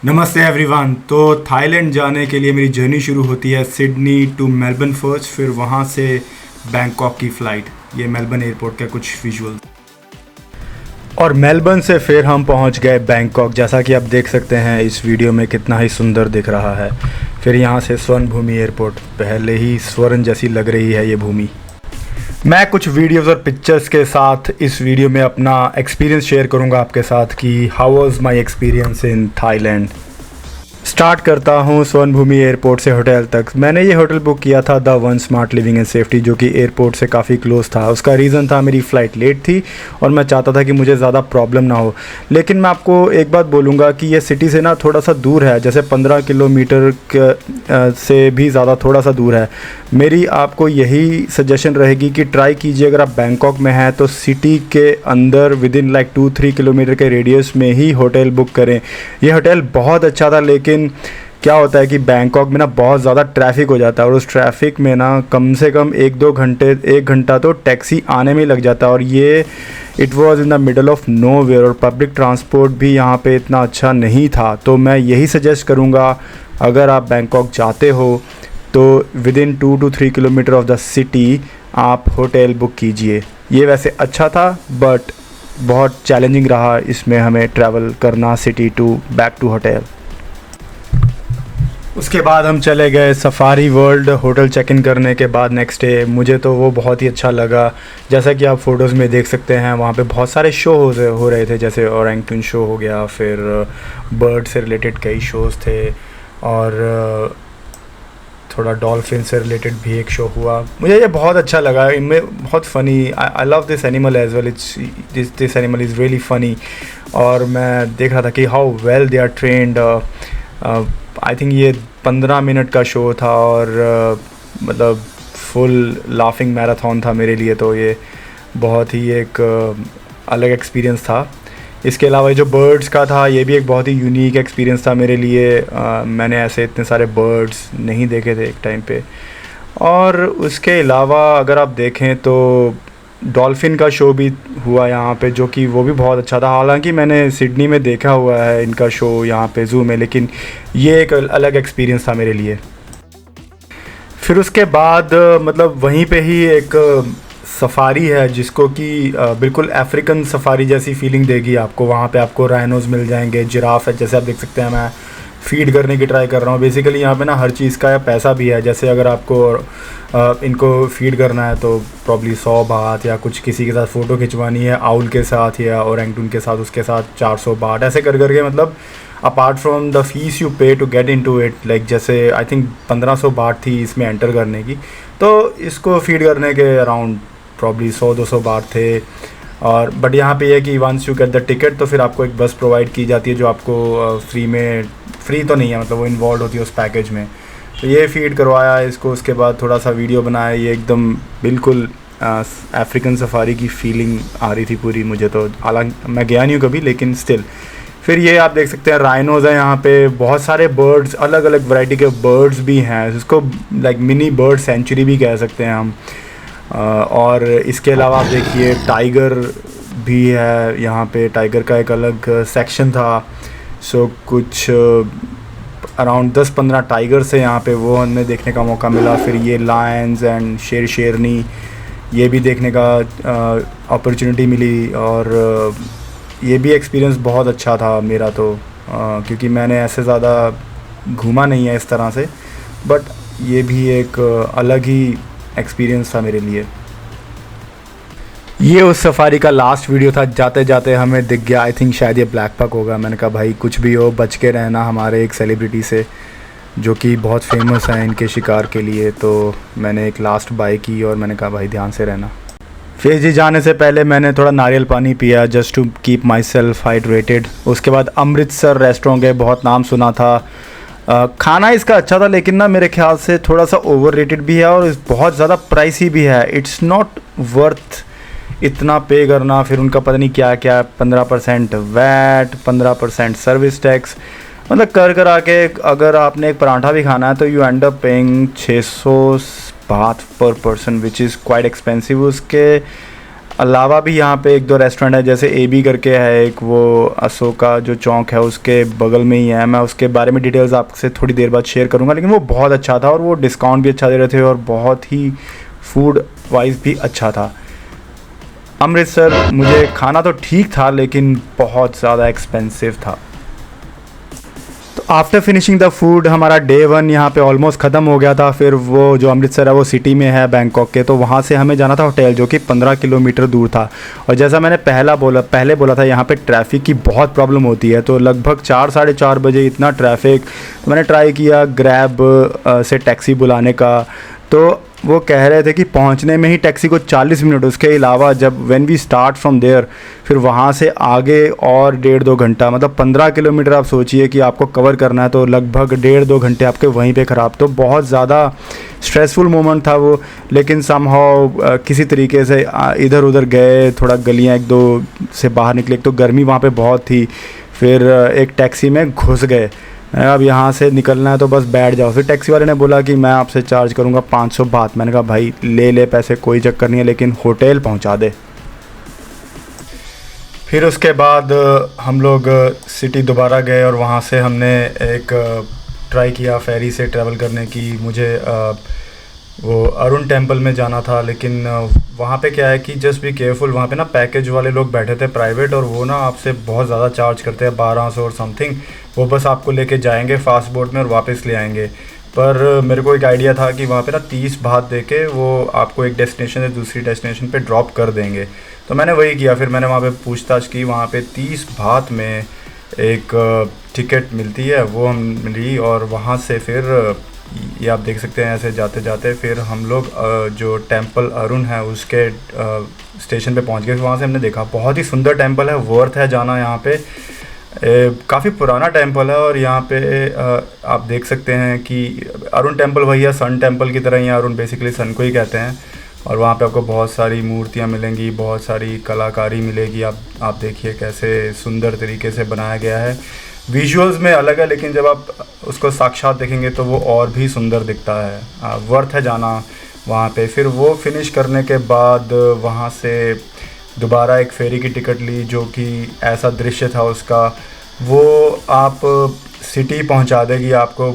नमस्ते एवरीवन। तो थाईलैंड जाने के लिए मेरी जर्नी शुरू होती है सिडनी टू मेलबर्न फर्स्ट, फिर वहाँ से बैंकॉक की फ़्लाइट। ये मेलबर्न एयरपोर्ट के कुछ विजुअल। और मेलबर्न से फिर हम पहुँच गए बैंकॉक, जैसा कि आप देख सकते हैं इस वीडियो में कितना ही सुंदर दिख रहा है। फिर यहाँ से स्वर्ण भूमि एयरपोर्ट, पहले ही स्वर्ण जैसी लग रही है ये भूमि। मैं कुछ वीडियोस और पिक्चर्स के साथ इस वीडियो में अपना एक्सपीरियंस शेयर करूंगा आपके साथ कि how was my experience in Thailand. Start करता हूँ स्वर्ण भूमि एयरपोर्ट से होटल तक। मैंने ये होटल बुक किया था the one smart living and safety, जो कि एयरपोर्ट से काफ़ी क्लोज़ था। उसका रीज़न था मेरी फ़्लाइट लेट थी और मैं चाहता था कि मुझे ज़्यादा प्रॉब्लम ना हो। लेकिन मैं आपको एक बात बोलूँगा कि ये सिटी से ना थोड़ा सा दूर है, जैसे 15 किलोमीटर से भी ज़्यादा थोड़ा सा दूर है। मेरी आपको यही सजेशन रहेगी कि ट्राई कीजिए, अगर आप बैंकॉक में हैं तो सिटी के अंदर विद इन लाइक 2-3 किलोमीटर के रेडियस में ही होटल बुक करें। ये होटल बहुत अच्छा था, लेकिन क्या होता है कि बैंकॉक में ना बहुत ज़्यादा ट्रैफिक हो जाता है और उस ट्रैफिक में ना कम से कम 1 घंटा तो टैक्सी आने में ही लग जाता है। और ये it was in the middle of nowhere और पब्लिक ट्रांसपोर्ट भी यहाँ पे इतना अच्छा नहीं था। तो मैं यही सजेस्ट करूँगा, अगर आप बैंकॉक जाते हो तो with in 2-3 kilometre of the city आप होटल बुक कीजिए। ये वैसे अच्छा था बट बहुत चैलेंजिंग रहा इसमें हमें ट्रैवल करना city to back to hotel. उसके बाद हम चले गए safari world. Hotel check in करने के बाद नेक्स्ट डे मुझे तो वो बहुत ही अच्छा लगा। जैसा कि आप फ़ोटोज़ में देख सकते हैं, वहाँ पे बहुत सारे शो हो रहे थे, जैसे ओरंगटन शो हो गया, फिर बर्ड से रिलेटेड कई शोज़ थे और थोड़ा डॉल्फिन से रिलेटेड भी एक शो हुआ। मुझे ये बहुत अच्छा लगा, इनमें बहुत funny. I love this animal as well. This animal is really funny. और मैं देख रहा था कि how well they are trained. I think ये 15 मिनट का शो था और मतलब फुल लाफिंग मैराथन था मेरे लिए। तो ये बहुत ही एक अलग एक्सपीरियंस था। इसके अलावा जो बर्ड्स का था, ये भी एक बहुत ही यूनिक एक्सपीरियंस था मेरे लिए। मैंने ऐसे इतने सारे बर्ड्स नहीं देखे थे एक टाइम पे। और उसके अलावा अगर आप देखें तो डॉल्फिन का शो भी हुआ यहाँ पे, जो कि वो भी बहुत अच्छा था। हालांकि मैंने सिडनी में देखा हुआ है इनका शो यहाँ पे ज़ू में, लेकिन ये एक अलग एक्सपीरियंस था मेरे लिए। फिर उसके बाद मतलब वहीं पे ही एक सफारी है जिसको कि बिल्कुल अफ्रीकन सफारी जैसी फीलिंग देगी आपको। वहाँ पे आपको राइनोज़ मिल जाएंगे, जिराफ है, जैसे आप देख सकते हैं। मैं फ़ीड करने की ट्राई कर रहा हूँ। बेसिकली यहाँ पे ना हर चीज़ का पैसा भी है। जैसे अगर आपको इनको फ़ीड करना है तो प्रॉब्ली 100 बात, या कुछ किसी के साथ फ़ोटो खिंचवानी है आउल के साथ या ओरंगटन के साथ, उसके साथ 400 बात, ऐसे कर करके मतलब apart from the fees you pay to get into it, like जैसे आई थिंक 1500 बात थी इसमें एंटर करने की। तो इसको फ़ीड करने के अराउंड प्रॉब्ली 100-200 बात थे। और बट यहाँ पे है कि once you get the ticket तो फिर आपको एक बस प्रोवाइड की जाती है जो आपको फ्री तो नहीं है, मतलब वो इन्वॉल्व होती है उस पैकेज में। तो ये फ़ीड करवाया इसको, उसके बाद थोड़ा सा वीडियो बनाया। ये एकदम बिल्कुल अफ्रीकन सफारी की फ़ीलिंग आ रही थी पूरी मुझे। तो हालांकि मैं गया नहीं हूँ कभी, लेकिन स्टिल। फिर ये आप देख सकते हैं राइनोज़ हैं यहाँ पे, बहुत सारे बर्ड्स, अलग अलग वैरायटी के बर्ड्स भी हैं। इसको लाइक मिनी बर्ड सेंचुरी भी कह सकते हैं हम। और इसके अलावा आप देखिए टाइगर भी है यहाँ पे। टाइगर का एक अलग सेक्शन था। सो कुछ अराउंड 10-15 टाइगर्स है यहाँ पे, वो हमें देखने का मौका मिला। फिर ये लायंस एंड शेरनी, ये भी देखने का अपॉर्चुनिटी मिली। और ये भी एक्सपीरियंस बहुत अच्छा था मेरा तो, क्योंकि मैंने ऐसे ज़्यादा घूमा नहीं है इस तरह से। बट ये भी एक अलग ही एक्सपीरियंस था मेरे लिए। ये उस सफारी का लास्ट वीडियो था। जाते जाते हमें दिख गया, आई थिंक शायद ये ब्लैक पक होगा। मैंने कहा भाई कुछ भी हो बच के रहना हमारे एक सेलिब्रिटी से, जो कि बहुत फेमस है इनके शिकार के लिए। तो मैंने एक लास्ट बाय की और मैंने कहा भाई ध्यान से रहना। फिर जी जाने से पहले मैंने थोड़ा नारियल पानी पिया just to keep myself hydrated. उसके बाद अमृतसर रेस्टोरेंट गए, बहुत नाम सुना था। खाना इसका अच्छा था, लेकिन ना मेरे ख्याल से थोड़ा सा ओवररेटेड भी है और बहुत ज़्यादा प्राइसी भी है। इट्स नॉट वर्थ इतना पे करना। फिर उनका पता नहीं क्या क्या 15% वैट, 15% सर्विस टैक्स, मतलब कर आके अगर आपने एक पराठा भी खाना है तो यू एंड अप पेइंग 600 बात पर person, which is quite expensive. उसके अलावा भी यहाँ पे एक दो रेस्टोरेंट है, जैसे AB करके है एक, वो अशोका जो चौक है उसके बगल में ही है। मैं उसके बारे में डिटेल्स आपसे थोड़ी देर बाद शेयर करूँगा, लेकिन वो बहुत अच्छा था और वो डिस्काउंट भी अच्छा दे रहे थे और बहुत ही फूड वाइज भी अच्छा था। अमृतसर मुझे खाना तो ठीक था लेकिन बहुत ज़्यादा एक्सपेंसिव था। तो आफ्टर फिनिशिंग द फूड हमारा डे 1 यहाँ पे ऑलमोस्ट ख़त्म हो गया था। फिर वो जो अमृतसर है वो सिटी में है बैंकॉक के, तो वहाँ से हमें जाना था होटल जो कि 15 किलोमीटर दूर था। और जैसा मैंने पहले बोला था, यहाँ पे ट्रैफिक की बहुत प्रॉब्लम होती है। तो लगभग 4 साढ़े 4 बजे इतना ट्रैफिक, तो मैंने ट्राई किया ग्रैब से टैक्सी बुलाने का, तो वो कह रहे थे कि पहुंचने में ही टैक्सी को 40 मिनट, उसके अलावा जब when we start from there फिर वहाँ से आगे और 1.5-2 घंटा, मतलब 15 किलोमीटर आप सोचिए कि आपको कवर करना है, तो लगभग 1.5-2 घंटे आपके वहीं पे ख़राब। तो बहुत ज़्यादा स्ट्रेसफुल मोमेंट था वो, लेकिन समहाउ किसी तरीके से इधर उधर गए, थोड़ा गलियाँ 1-2 से बाहर निकले। एक तो गर्मी वहाँ पे बहुत थी, फिर एक टैक्सी में घुस गए। अब यहाँ से निकलना है तो बस बैठ जाओ। फिर टैक्सी वाले ने बोला कि मैं आपसे चार्ज करूँगा 500 बात। मैंने कहा भाई ले पैसे, कोई चक्कर नहीं है, लेकिन होटल पहुँचा दे। फिर उसके बाद हम लोग सिटी दोबारा गए और वहाँ से हमने एक ट्राई किया फेरी से ट्रैवल करने की। मुझे वो अरुण टेम्पल में जाना था, लेकिन वहाँ पे क्या है कि जस्ट बी केयरफुल, वहाँ पे ना पैकेज वाले लोग बैठे थे प्राइवेट, और वो ना आपसे बहुत ज़्यादा चार्ज करते हैं, 1200 और समथिंग। वो बस आपको लेके जाएंगे फास्ट बोट में और वापस ले आएंगे। पर मेरे को एक आइडिया था कि वहाँ पे ना 30 बात दे के वो आपको एक डेस्टिनेशन से दूसरी डेस्टिनेशन पे ड्रॉप कर देंगे। तो मैंने वही किया। फिर मैंने वहाँ पे पूछताछ की, वहाँ पे 30 बात में एक टिकट मिलती है, वो हम मिली। और वहाँ से फिर ये आप देख सकते हैं, ऐसे जाते जाते फिर हम लोग जो टेम्पल अरुण है उसके स्टेशन पे पहुँच गए। वहाँ से हमने देखा बहुत ही सुंदर टेम्पल है, वर्थ है जाना। यहाँ पे काफ़ी पुराना टेम्पल है और यहाँ पे आप देख सकते हैं कि अरुण टेम्पल वही है, सन टेम्पल की तरह ही है। अरुण बेसिकली सन को ही कहते हैं। और वहाँ पे आपको बहुत सारी मूर्तियाँ मिलेंगी, बहुत सारी कलाकारी मिलेगी। आप देखिए कैसे सुंदर तरीके से बनाया गया है। विजुअल्स में अलग है, लेकिन जब आप उसको साक्षात देखेंगे तो वो और भी सुंदर दिखता है। वर्थ है जाना वहाँ पे। फिर वो फिनिश करने के बाद वहाँ से दोबारा एक फेरी की टिकट ली, जो कि ऐसा दृश्य था उसका, वो आप सिटी पहुंचा देगी आपको।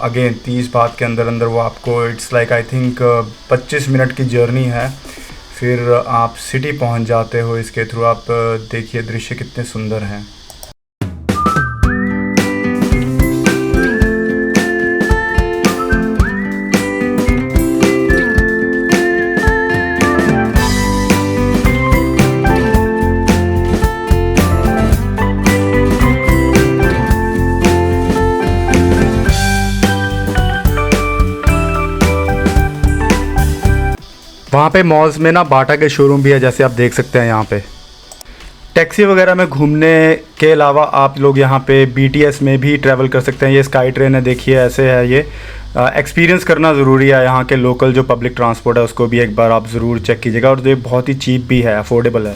अगेन 30 बात के अंदर अंदर वो आपको, it's like I think 25 minute की जर्नी है। फिर आप सिटी पहुंच जाते हो इसके थ्रू। आप देखिए दृश्य कितने सुंदर हैं। वहाँ पे मॉल्स में ना बाटा के शोरूम भी है, जैसे आप देख सकते हैं यहाँ पे। टैक्सी वगैरह में घूमने के अलावा आप लोग यहाँ पे BTS में भी ट्रैवल कर सकते हैं। ये स्काई ट्रेन है, देखिए ऐसे है ये। एक्सपीरियंस करना ज़रूरी है। यहाँ के लोकल जो पब्लिक ट्रांसपोर्ट है उसको भी एक बार आप ज़रूर चेक कीजिएगा। और ये बहुत ही चीप भी है, अफोर्डेबल है।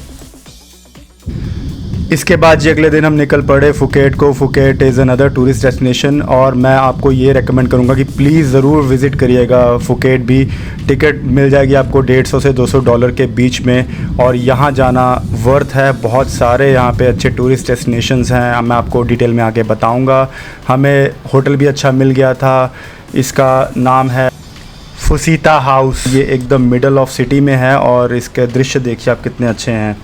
इसके बाद जी अगले दिन हम निकल पड़े फुकेट को। Phuket is another tourist destination, और मैं आपको ये रेकमेंड करूँगा कि प्लीज़ ज़रूर विज़िट करिएगा फुकेट भी। टिकट मिल जाएगी आपको $150 से $200 के बीच में, और यहाँ जाना वर्थ है। बहुत सारे यहाँ पे अच्छे टूरिस्ट डेस्टिनेशंस हैं, मैं आपको डिटेल में आगे बताऊँगा। हमें होटल भी अच्छा मिल गया था, इसका नाम है फुसीता हाउस। ये एकदम मिडल ऑफ सिटी में है, और इसके दृश्य देखिए आप कितने अच्छे हैं।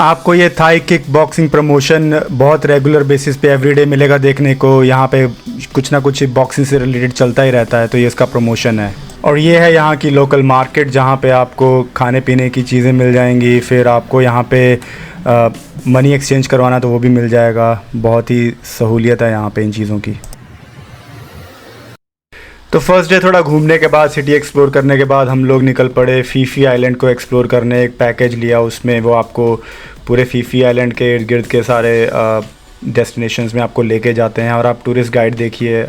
आपको ये थाई किक बॉक्सिंग प्रमोशन बहुत रेगुलर बेसिस पे एवरीडे मिलेगा देखने को। यहाँ पे कुछ ना कुछ बॉक्सिंग से रिलेटेड चलता ही रहता है, तो ये इसका प्रमोशन है। और ये है यहाँ की लोकल मार्केट, जहाँ पे आपको खाने पीने की चीज़ें मिल जाएंगी। फिर आपको यहाँ पे मनी एक्सचेंज करवाना तो वो भी मिल जाएगा। बहुत ही सहूलियत है यहाँ पे इन चीज़ों की। तो फर्स्ट डे थोड़ा घूमने के बाद, सिटी एक्सप्लोर करने के बाद हम लोग निकल पड़े फीफी आइलैंड को एक्सप्लोर करने। एक पैकेज लिया, उसमें वो आपको पूरे फीफी आइलैंड के इर्द गिर्द के सारे डेस्टिनेशंस में आपको लेके जाते हैं। और आप टूरिस्ट गाइड देखिए,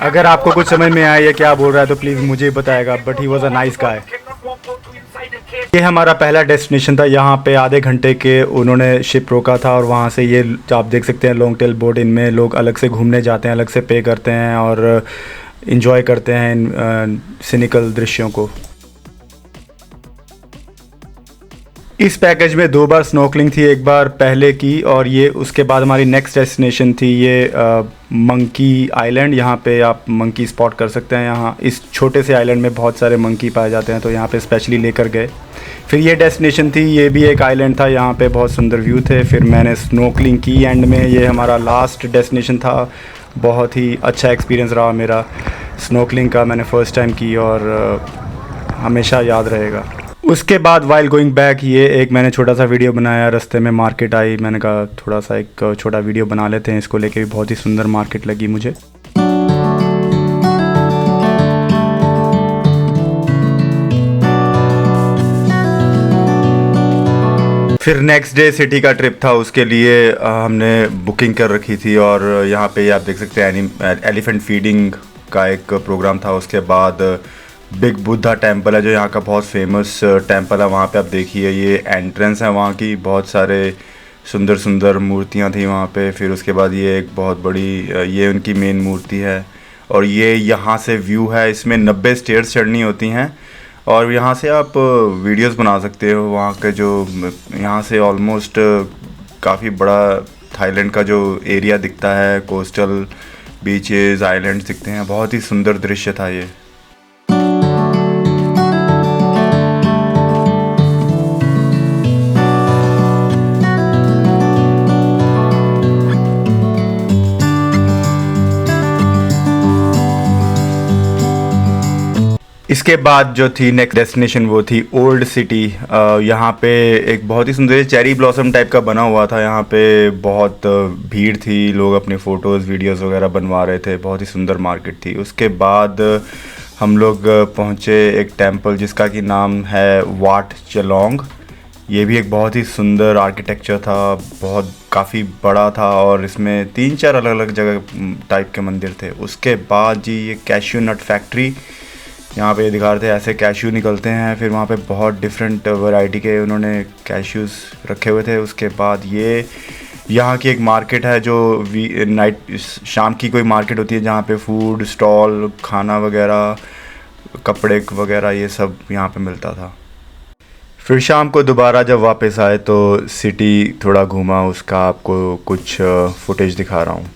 अगर आपको कुछ समझ में आया ये क्या बोल रहा है तो प्लीज़ मुझे बताएगा, but he was a nice guy. ये हमारा पहला डेस्टिनेशन था। यहाँ पे आधे घंटे के उन्होंने शिप रोका था और वहाँ से ये आप देख सकते हैं लॉन्ग टेल बोट, इनमें लोग अलग से घूमने जाते हैं, अलग से पे करते हैं और इन्जॉय करते हैं इन सिनिकल दृश्यों को। इस पैकेज में 2 बार स्नॉर्कलिंग थी, एक बार पहले की और ये उसके बाद हमारी नेक्स्ट डेस्टिनेशन थी ये मंकी आइलैंड। यहाँ पे आप मंकी स्पॉट कर सकते हैं। यहाँ इस छोटे से आइलैंड में बहुत सारे मंकी पाए जाते हैं, तो यहाँ पे स्पेशली लेकर गए। फिर ये डेस्टिनेशन थी, ये भी एक आइलैंड था, यहाँ पे बहुत सुंदर व्यू थे। फिर मैंने स्नॉर्कलिंग की एंड में। ये हमारा लास्ट डेस्टिनेशन था। बहुत ही अच्छा एक्सपीरियंस रहा मेरा स्नॉर्कलिंग का, मैंने फ़र्स्ट टाइम की और हमेशा याद रहेगा। उसके बाद वाइल गोइंग बैक ये एक मैंने छोटा सा वीडियो बनाया। रास्ते में मार्केट आई, मैंने कहा थोड़ा सा एक छोटा वीडियो बना लेते हैं इसको लेके भी। बहुत ही सुंदर मार्केट लगी मुझे। फिर नेक्स्ट डे सिटी का ट्रिप था, उसके लिए हमने बुकिंग कर रखी थी और यहाँ पे आप देख सकते हैं एलिफेंट फीडिंग का एक प्रोग्राम था। उसके बाद बिग बुद्धा टेम्पल है जो यहाँ का बहुत फेमस टेम्पल है, वहाँ पे आप देखिए ये एंट्रेंस है वहाँ की, बहुत सारे सुंदर सुंदर मूर्तियाँ थी वहाँ पे। फिर उसके बाद ये एक बहुत बड़ी ये उनकी मेन मूर्ति है और ये यहाँ से व्यू है। इसमें 90 स्टेयर्स चढ़नी होती हैं और यहाँ से आप वीडियोस बना सकते हो। वहाँ के जो यहाँ से ऑलमोस्ट काफ़ी बड़ा थाईलैंड का जो एरिया दिखता है, कोस्टल बीचेस आइलैंड्स दिखते हैं। बहुत ही सुंदर दृश्य था ये। इसके बाद जो थी नेक्स्ट डेस्टिनेशन वो थी ओल्ड सिटी। यहाँ पे एक बहुत ही सुंदर चेरी ब्लॉसम टाइप का बना हुआ था। यहाँ पे बहुत भीड़ थी, लोग अपने फ़ोटोज़ वीडियोज़ वगैरह बनवा रहे थे। बहुत ही सुंदर मार्केट थी। उसके बाद हम लोग पहुँचे एक टेंपल जिसका कि नाम है वाट चलोंग। ये भी एक बहुत ही सुंदर आर्किटेक्चर था, बहुत काफ़ी बड़ा था और इसमें 3-4 अलग अलग जगह टाइप के मंदिर थे। उसके बाद जी ये कैश्यू नट फैक्ट्री, यहाँ पे दिखा रहे थे ऐसे कैश्यू निकलते हैं। फिर वहाँ पे बहुत डिफरेंट वैरायटी के उन्होंने कैश्यूज़ रखे हुए थे। उसके बाद ये यहाँ की एक मार्केट है जो नाइट शाम की कोई मार्केट होती है जहाँ पे फूड स्टॉल, खाना वगैरह, कपड़े वगैरह ये सब यहाँ पे मिलता था। फिर शाम को दोबारा जब वापस आए तो सिटी थोड़ा घूमा, उसका आपको कुछ फुटेज दिखा रहा हूँ।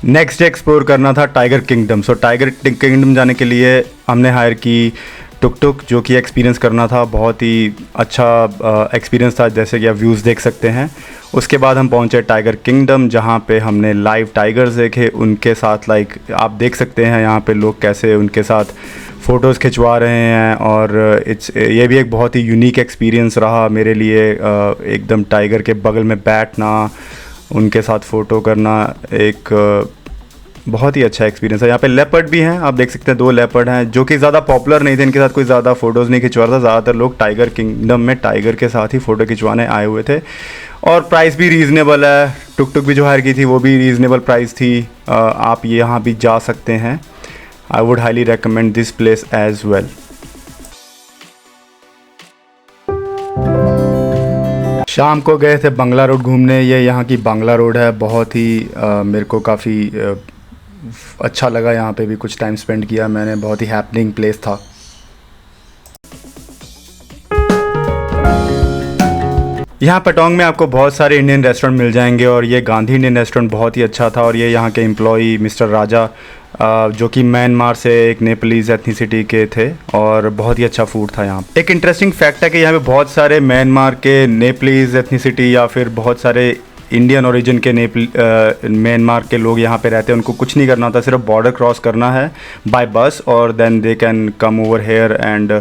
नेक्स्ट एक्सप्लोर करना था टाइगर किंगडम। सो टाइगर किंगडम जाने के लिए हमने हायर की टुक टुक, जो कि एक्सपीरियंस करना था। बहुत ही अच्छा एक्सपीरियंस था, जैसे कि आप व्यूज़ देख सकते हैं। उसके बाद हम पहुंचे टाइगर किंगडम जहां पे हमने लाइव टाइगर्स देखे। उनके साथ आप देख सकते हैं यहाँ पे लोग कैसे उनके साथ फ़ोटोज़ खिंचवा रहे हैं और ये भी एक बहुत ही यूनिक एक्सपीरियंस रहा मेरे लिए। एकदम टाइगर के बगल में बैठना, उनके साथ फ़ोटो करना, एक बहुत ही अच्छा एक्सपीरियंस है। यहाँ पे लेपर्ड भी हैं, आप देख सकते हैं 2 लेपर्ड हैं जो कि ज़्यादा पॉपुलर नहीं थे, इनके साथ कोई ज़्यादा फ़ोटोज़ नहीं खिंचवा रहा था। ज़्यादातर लोग टाइगर किंगडम में टाइगर के साथ ही फ़ोटो खिंचवाने आए हुए थे और प्राइस भी रीज़नेबल है। टुक टुक भी जो हायर की थी वो भी रीज़नेबल प्राइस थी। आप यहाँ भी जा सकते हैं। I would highly recommend this place as well. शाम को गए थे बांग्ला रोड घूमने। ये यहाँ की बांग्ला रोड है, बहुत ही मेरे को काफ़ी अच्छा लगा। यहाँ पे भी कुछ टाइम स्पेंड किया मैंने, बहुत ही हैपनिंग प्लेस था। यहाँ पटोंग में आपको बहुत सारे इंडियन रेस्टोरेंट मिल जाएंगे और ये गांधी इंडियन रेस्टोरेंट बहुत ही अच्छा था। और ये यहाँ के एम्प्लॉई मिस्टर राजा जो कि म्यांमार से एक नेपालीज एथनिसिटी के थे और बहुत ही अच्छा फूड था यहाँ। एक इंटरेस्टिंग फैक्ट है कि यहाँ पे बहुत सारे म्यांमार के, नेपालीज एथनिसिटी या फिर बहुत सारे इंडियन ओरिजिन के म्यांमार के लोग यहाँ पे रहते हैं, उनको कुछ नहीं करना होता, सिर्फ बॉर्डर क्रॉस करना है बाय बस और then they can come over here and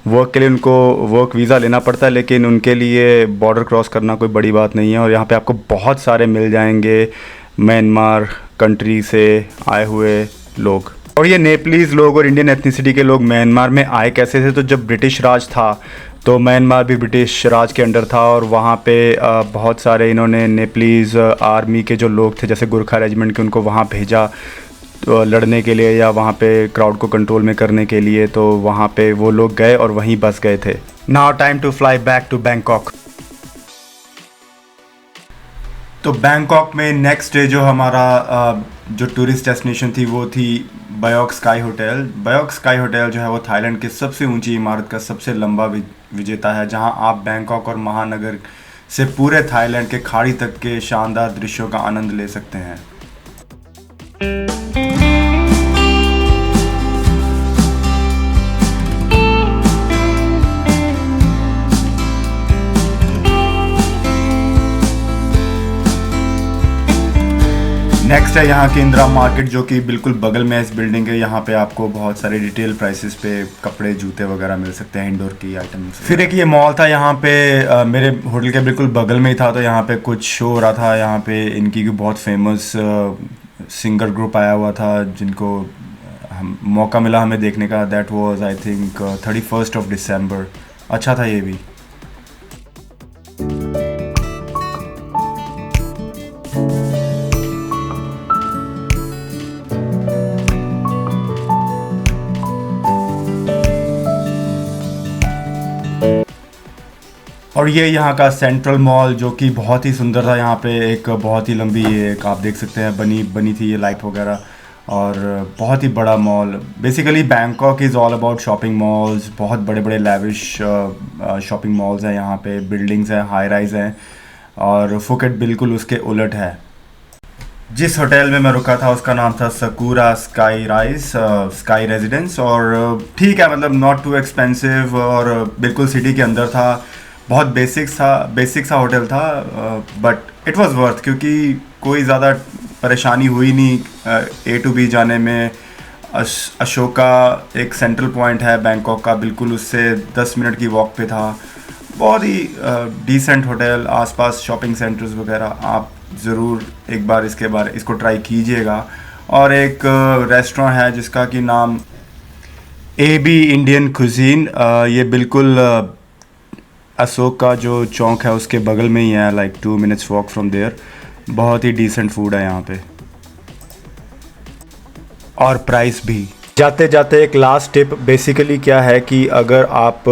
work के लिए उनको वर्क वीज़ा लेना पड़ता है, लेकिन उनके लिए बॉर्डर क्रॉस करना कोई बड़ी बात नहीं है। और यहाँ पे आपको बहुत सारे मिल जाएंगे म्यांमार कंट्री से आए हुए लोग। और ये नेपालीज़ लोग और इंडियन एथनिसिटी के लोग म्यांमार में आए कैसे थे, तो जब ब्रिटिश राज था तो म्यांमार भी ब्रिटिश राज के अंडर था और वहाँ पे बहुत सारे इन्होंने नेपालीज़ आर्मी के जो लोग थे जैसे गोरखा रेजिमेंट के, उनको वहाँ भेजा तो लड़ने के लिए या वहाँ पे क्राउड को कंट्रोल में करने के लिए, तो वहाँ पे वो लोग गए और वहीं बस गए थे। Now time to fly back to Bangkok. तो बैंकॉक में नेक्स्ट डे जो हमारा जो टूरिस्ट डेस्टिनेशन थी वो थी Baiyoke Sky Hotel. Baiyoke Sky Hotel जो है वो थाईलैंड की सबसे ऊंची इमारत का सबसे लंबा विजेता है, जहां आप बैंकॉक और महानगर से पूरे थाईलैंड के खाड़ी तक के शानदार दृश्यों का आनंद ले सकते हैं। नेक्स्ट है यहाँ की इंदिरा मार्केट, जो कि बिल्कुल बगल में है इस बिल्डिंग के। यहाँ पे आपको बहुत सारे रिटेल प्राइसेस पे कपड़े जूते वगैरह मिल सकते हैं, इंडोर की आइटम्स। फिर एक ये मॉल था यहाँ पे मेरे होटल के बिल्कुल बगल में ही था, तो यहाँ पे कुछ शो हो रहा था। यहाँ पे इनकी बहुत फेमस सिंगर ग्रुप आया हुआ था जिनको मौका मिला हमें देखने का। That was I think 31 of December. अच्छा था ये भी। और ये यहाँ का सेंट्रल मॉल जो कि बहुत ही सुंदर था। यहाँ पे एक बहुत ही लंबी एक आप देख सकते हैं बनी थी ये लाइट वगैरह, और बहुत ही बड़ा mall. Basically Bangkok is all about shopping malls. बहुत बड़े बड़े लैविश शॉपिंग मॉल्स हैं यहाँ पे, बिल्डिंग्स हैं, हाई राइज हैं, और फुकेट बिल्कुल उसके उलट है। जिस होटल में मैं रुका था उसका नाम था सकूरा स्काई रेजिडेंस, और ठीक है, मतलब नॉट टू एक्सपेंसिव और बिल्कुल सिटी के अंदर था। बहुत बेसिक सा होटल था, बट इट वाज वर्थ, क्योंकि कोई ज़्यादा परेशानी हुई नहीं A to B जाने में। अशोका एक सेंट्रल पॉइंट है बैंकॉक का, बिल्कुल उससे 10 मिनट की वॉक पे था। बहुत ही डिसेंट होटल, आसपास शॉपिंग सेंटर्स वगैरह। आप ज़रूर एक बार इसको ट्राई कीजिएगा। और एक रेस्टोरेंट है जिसका कि नाम AB इंडियन कुजीन, ये बिल्कुल अशोक का जो चौक है उसके बगल में ही है, like 2 minutes walk from there. बहुत ही डिसेंट फूड है यहाँ पे, और प्राइस भी। जाते जाते एक लास्ट टिप, बेसिकली क्या है कि अगर आप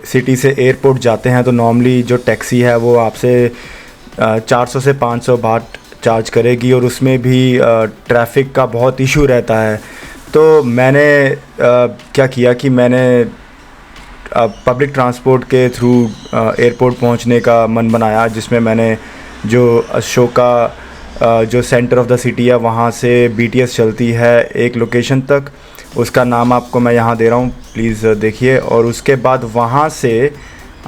सिटी से एयरपोर्ट जाते हैं तो नॉर्मली जो टैक्सी है वो आपसे 400 से 500 बात चार्ज करेगी, और उसमें भी ट्रैफिक का बहुत इशू रहता है। तो मैंने क्या किया कि मैंने पब्लिक ट्रांसपोर्ट के थ्रू एयरपोर्ट पहुंचने का मन बनाया, जिसमें मैंने जो अशोका जो सेंटर ऑफ द सिटी है वहाँ से BTS चलती है एक लोकेशन तक, उसका नाम आपको मैं यहाँ दे रहा हूँ, प्लीज़ देखिए। और उसके बाद वहाँ से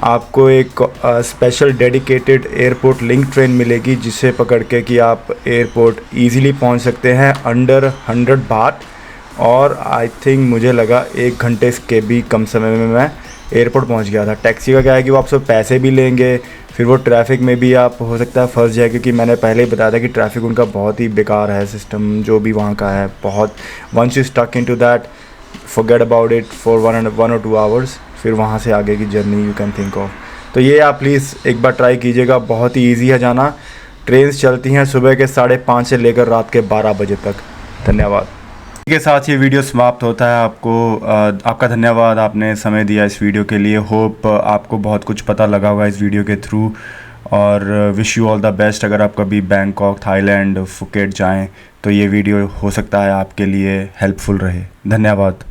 आपको एक special dedicated airport link train मिलेगी, जिसे पकड़ के कि आप एयरपोर्ट ईज़िली पहुँच सकते हैं अंडर 100 बात। और आई थिंक मुझे लगा 1 घंटे के भी कम समय में मैं एयरपोर्ट पहुंच गया था। टैक्सी का क्या है कि वो आपसे पैसे भी लेंगे, फिर वो ट्रैफिक में भी आप हो सकता है फंस जाए, क्योंकि मैंने पहले ही बताया था कि ट्रैफिक उनका बहुत ही बेकार है, सिस्टम जो भी वहाँ का है बहुत। Once you stuck into that, forget about it for 1 or 2 hours, फिर वहाँ से आगे की journey you can think of. तो ये आप प्लीज़ एक बार ट्राई कीजिएगा, बहुत ही ईजी है जाना। ट्रेन्स चलती हैं सुबह के 5:30 से लेकर रात के 12 बजे तक। धन्यवाद। के साथ ये वीडियो समाप्त होता है। आपका धन्यवाद, आपने समय दिया इस वीडियो के लिए। होप आपको बहुत कुछ पता लगा होगा इस वीडियो के थ्रू, और wish you all the best. अगर आप कभी बैंकॉक, थाईलैंड, फुकेट जाएं तो ये वीडियो हो सकता है आपके लिए हेल्पफुल रहे। धन्यवाद।